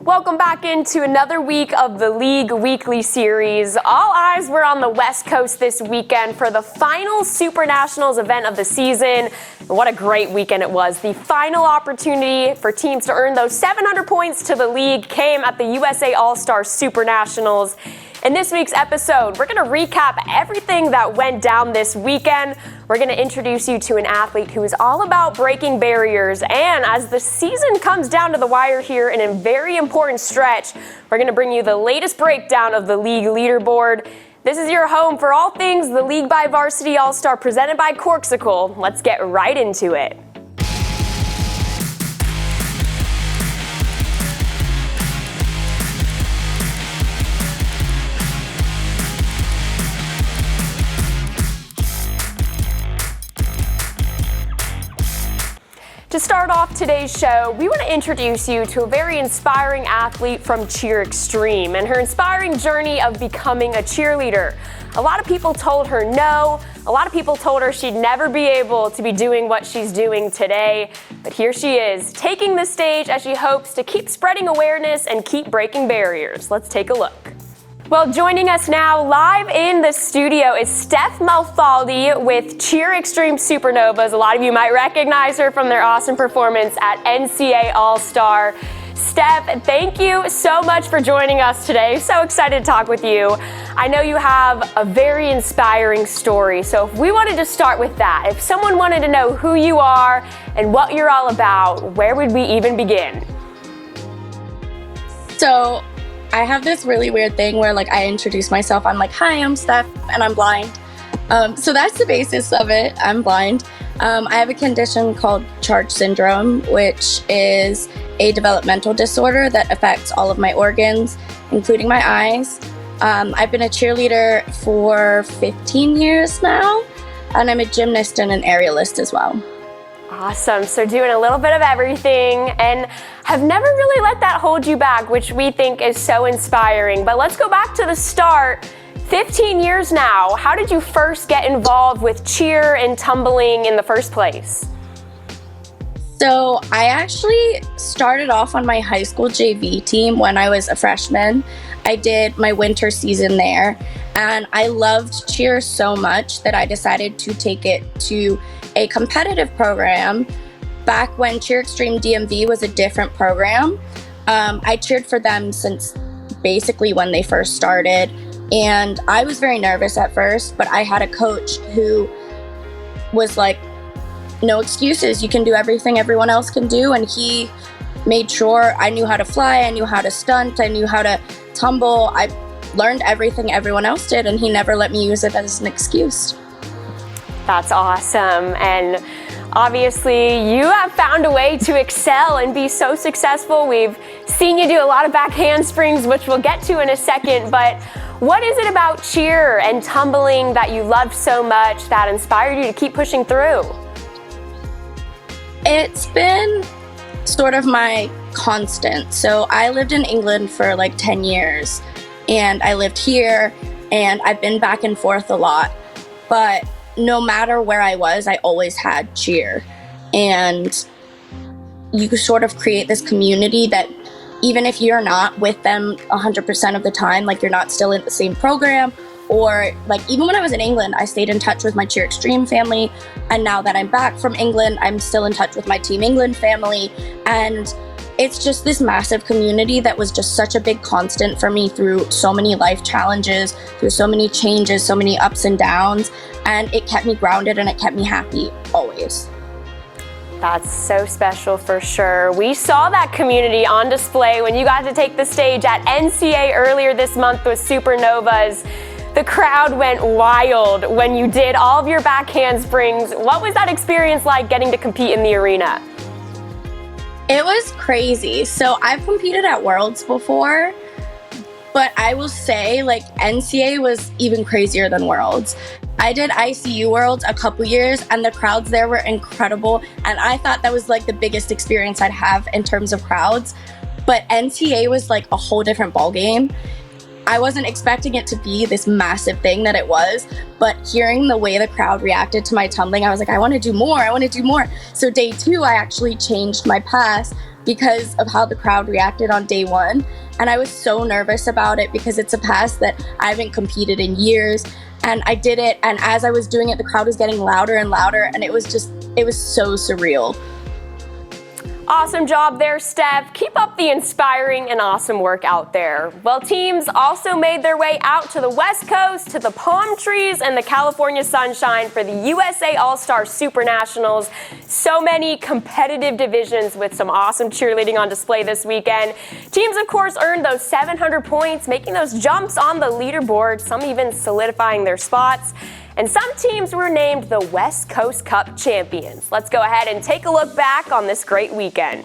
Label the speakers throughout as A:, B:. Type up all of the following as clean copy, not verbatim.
A: Welcome back into another week of the League Weekly Series. All eyes were on the West Coast this weekend for the final Super Nationals event of the season. And what a great weekend it was. The final opportunity for teams to earn those 700 points to the league came at the USA Allstar Super Nationals. In this week's episode, we're going to recap everything that went down this weekend. We're going to introduce you to an athlete who is all about breaking barriers. And as the season comes down to the wire here in a very important stretch, we're going to bring you the latest breakdown of the league leaderboard. This is your home for all things the League by Varsity All-Star presented by Corksicle. Let's get right into it. To start off today's show, we want to introduce you to a very inspiring athlete from Cheer Extreme and her inspiring journey of becoming a cheerleader. A lot of people told her no. A lot of people told her she'd never be able to be doing what she's doing today. But here she is, taking the stage as she hopes to keep spreading awareness and keep breaking barriers. Let's take a look. Well, joining us now live in the studio is Steph Malaly with Cheer Extreme Supernovas. A lot of you might recognize her from their awesome performance at NCAA All-Star. Steph, thank you so much for joining us today. So excited to talk with you. I know you have a very inspiring story, so if we wanted to start with that, if someone wanted to know who you are and what you're all about, where would we even begin?
B: So I have this really weird thing where I introduce myself. I'm like, hi, I'm Steph and I'm blind. So that's the basis of it. I'm blind. I have a condition called Charge syndrome, which is a developmental disorder that affects all of my organs, including my eyes. I've been a cheerleader for 15 years now, and I'm a gymnast and an aerialist as well.
A: Awesome. So doing a little bit of everything and have never really let that hold you back, which we think is so inspiring. But let's go back to the start. 15 years now. How did you first get involved with cheer and tumbling in the first place?
B: So I actually started off on my high school JV team when I was a freshman. I did my winter season there, and I loved cheer so much that I decided to take it to a competitive program back when Cheer Extreme DMV was a different program. I cheered for them since basically when they first started, and I was very nervous at first, but I had a coach who was like, no excuses, you can do everything everyone else can do, and he made sure I knew how to fly, I knew how to stunt, I knew how to tumble. I learned everything everyone else did, and he never let me use it as an excuse.
A: That's awesome. And obviously you have found a way to excel and be so successful. We've seen you do a lot of back handsprings, which we'll get to in a second, but what is it about cheer and tumbling that you loved so much that inspired you to keep pushing through?
B: It's been sort of my constant. So I lived in England for 10 years, and I lived here, and I've been back and forth a lot, but no matter where I was, I always had cheer. And you sort of create this community that even if you're not with them 100% of the time, you're not still in the same program, or even when I was in England, I stayed in touch with my Cheer Extreme family. And now that I'm back from England, I'm still in touch with my Team England family. And it's just this massive community that was just such a big constant for me through so many life challenges, through so many changes, so many ups and downs. And it kept me grounded and it kept me happy always.
A: That's so special for sure. We saw that community on display when you got to take the stage at NCAA earlier this month with Supernovas. The crowd went wild when you did all of your back handsprings. What was that experience like getting to compete in the arena?
B: It was crazy. So I've competed at Worlds before, but I will say NCAA was even crazier than Worlds. I did ICU Worlds a couple years, and the crowds there were incredible, and I thought that was the biggest experience I'd have in terms of crowds. But NCAA was a whole different ballgame. I wasn't expecting it to be this massive thing that it was, but hearing the way the crowd reacted to my tumbling, I was like, I want to do more. So day 2, I actually changed my pass because of how the crowd reacted on day one. And I was so nervous about it because it's a pass that I haven't competed in years. And I did it, and as I was doing it, the crowd was getting louder and louder, and it was so surreal.
A: Awesome job there, Steph. Keep up the inspiring and awesome work out there. Well, teams also made their way out to the West Coast, to the palm trees and the California sunshine for the USA All-Star Super Nationals. So many competitive divisions with some awesome cheerleading on display this weekend. Teams, of course, earned those 700 points, making those jumps on the leaderboard, some even solidifying their spots. And some teams were named the West Coast Cup champions. Let's go ahead and take a look back on this great weekend.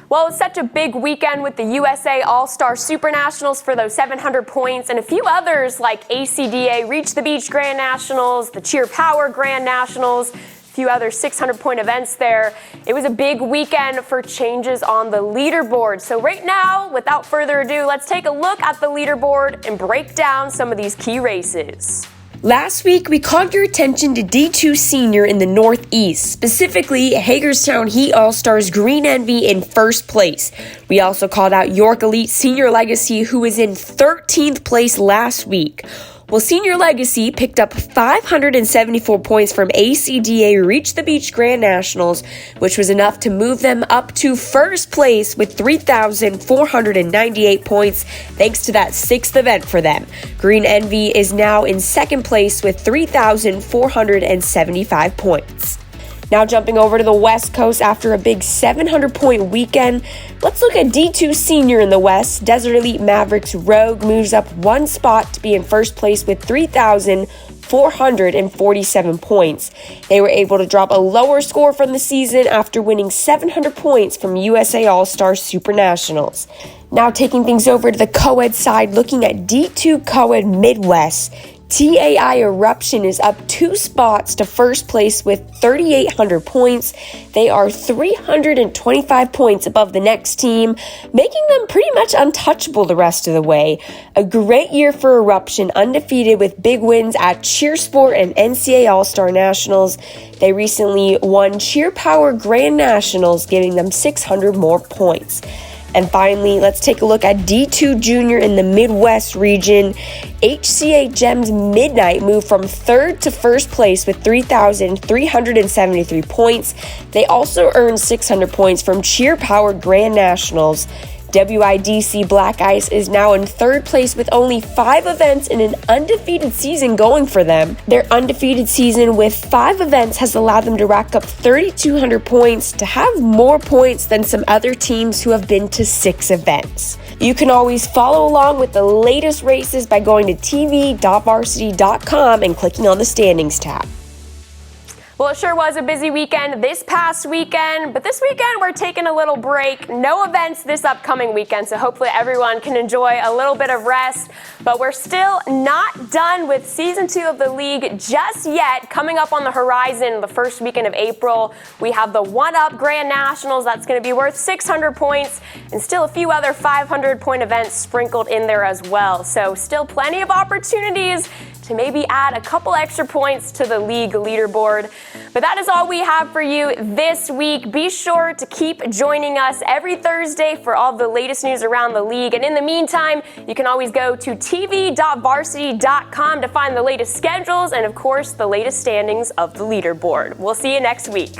A: Well, it's such a big weekend with the USA All-Star Super Nationals for those 700 points, and a few others like ACDA Reach the Beach Grand Nationals, the Cheer Power Grand Nationals, a few other 600-point events there. It was a big weekend for changes on the leaderboard. So right now, without further ado, let's take a look at the leaderboard and break down some of these key races.
C: Last week, we called your attention to D2 Senior in the Northeast, specifically Hagerstown Heat All-Stars Green Envy in first place. We also called out York Elite Senior Legacy, who was in 13th place last week. Well, Senior Legacy picked up 574 points from ACDA Reach the Beach Grand Nationals, which was enough to move them up to first place with 3,498 points, thanks to that sixth event for them. Green Envy is now in second place with 3,475 points. Now jumping over to the West Coast after a big 700-point weekend, let's look at D2 Senior in the West. Desert Elite Mavericks Rogue moves up one spot to be in first place with 3,447 points. They were able to drop a lower score from the season after winning 700 points from USA All-Star Super Nationals. Now taking things over to the co-ed side, looking at D2 Co-ed Midwest. TAI Eruption is up 2 spots to first place with 3,800 points. They are 325 points above the next team, making them pretty much untouchable the rest of the way. A great year for Eruption, undefeated with big wins at Cheersport and NCAA All-Star Nationals. They recently won Cheer Power Grand Nationals, giving them 600 more points. And finally, let's take a look at D2 Junior in the Midwest region. HCA Gems Midnight moved from third to first place with 3,373 points. They also earned 600 points from Cheer Power Grand Nationals. WIDC Black Ice is now in third place with only 5 events in an undefeated season going for them. Their undefeated season with 5 events has allowed them to rack up 3,200 points, to have more points than some other teams who have been to 6 events. You can always follow along with the latest races by going to tv.varsity.com and clicking on the standings tab.
A: Well, it sure was a busy weekend this past weekend, but this weekend we're taking a little break. No events this upcoming weekend, so hopefully everyone can enjoy a little bit of rest. But we're still not done with season 2 of the league just yet. Coming up on the horizon the first weekend of April, we have the One-Up Grand Nationals. That's going to be worth 600 points, and still a few other 500-point events sprinkled in there as well. So still plenty of opportunities to maybe add a couple extra points to the league leaderboard. But that is all we have for you this week. Be sure to keep joining us every Thursday for all the latest news around the league. And in the meantime, you can always go to tv.varsity.com to find the latest schedules and, of course, the latest standings of the leaderboard. We'll see you next week.